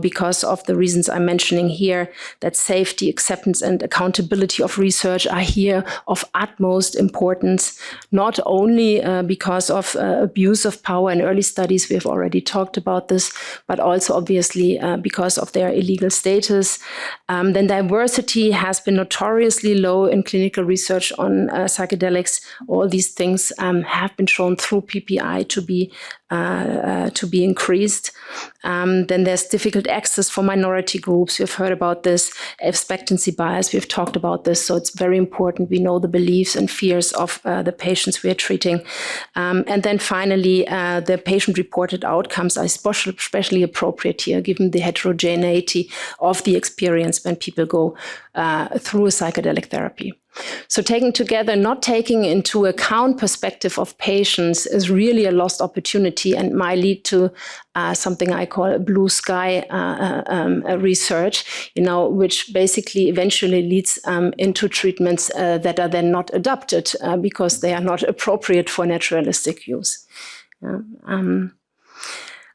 because of the reasons I'm mentioning here, that safety, acceptance, and accountability of research are here of utmost importance, not only because of abuse of power in early studies, we have already talked about this, but also obviously because of their illegal status. Then diversity has been notoriously low in clinical research on psychedelics. All these things have been shown through PPI to be increased. Then there's difficult access for minority groups. We've heard about this. Expectancy bias, we've talked about this. So it's very important we know the beliefs and fears of the patients we are treating. And then finally, the patient-reported outcomes are especially appropriate here, given the heterogeneity of the experience when people go through a psychedelic therapy. So taken together, not taking into account perspective of patients is really a lost opportunity and might lead to something I call a blue sky research, which basically eventually leads into treatments that are then not adapted because they are not appropriate for naturalistic use.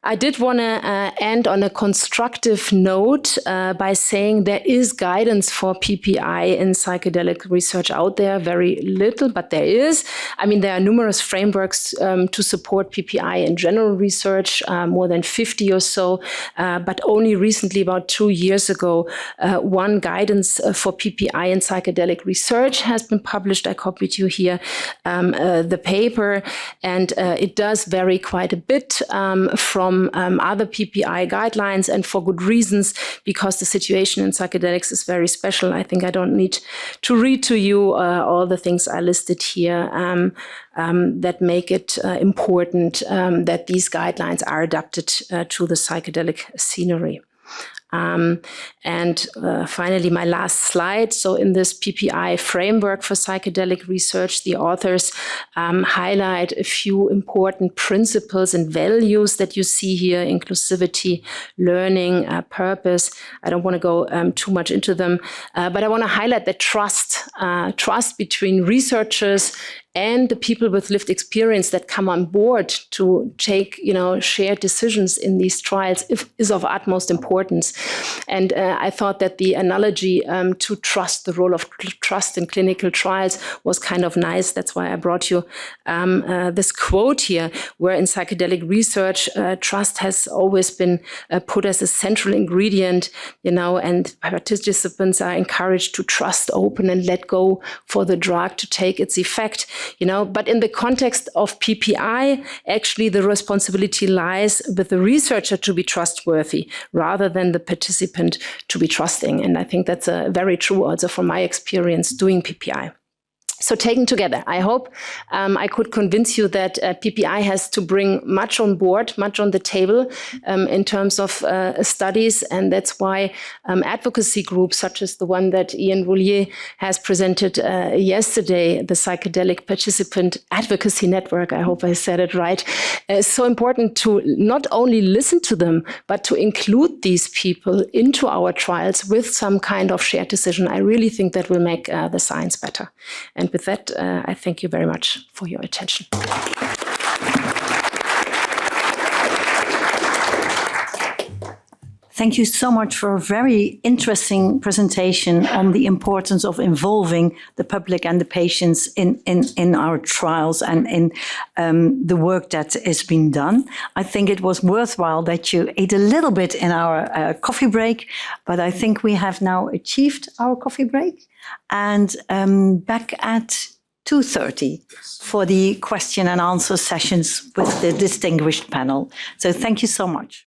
I did want to end on a constructive note by saying there is guidance for PPI in psychedelic research out there, very little, but there is. I mean, there are numerous frameworks to support PPI in general research, more than 50 or so, but only recently, about 2 years ago, one guidance for PPI in psychedelic research has been published. I copied you here the paper, and it does vary quite a bit from other PPI guidelines, and for good reasons, because the situation in psychedelics is very special. I think I don't need to read to you all the things I listed here that make it important that these guidelines are adapted to the psychedelic scenery. And finally, my last slide. So in this PPI framework for psychedelic research, the authors highlight a few important principles and values that you see here: inclusivity, learning, purpose. I don't want to go too much into them, but I want to highlight that trust between researchers and the people with lived experience that come on board to take, shared decisions in these trials is of utmost importance. And I thought that the analogy to trust, the role of trust in clinical trials, was kind of nice. That's why I brought you this quote here, where in psychedelic research, trust has always been put as a central ingredient, and participants are encouraged to trust, open, and let go for the drug to take its effect. But in the context of PPI, actually the responsibility lies with the researcher to be trustworthy rather than the participant to be trusting. And I think that's very true also from my experience doing PPI. So taken together, I hope I could convince you that PPI has to bring much on board, much on the table in terms of studies. And that's why advocacy groups such as the one that Ian Roulier has presented yesterday, the Psychedelic Participant Advocacy Network, I hope I said it right, is so important to not only listen to them, but to include these people into our trials with some kind of shared decision. I really think that will make the science better. And with that, I thank you very much for your attention. Thank you so much for a very interesting presentation on the importance of involving the public and the patients in our trials and in the work that is being done. I think it was worthwhile that you ate a little bit in our coffee break, but I think we have now achieved our coffee break and back at 2:30 for the question and answer sessions with the distinguished panel. So thank you so much.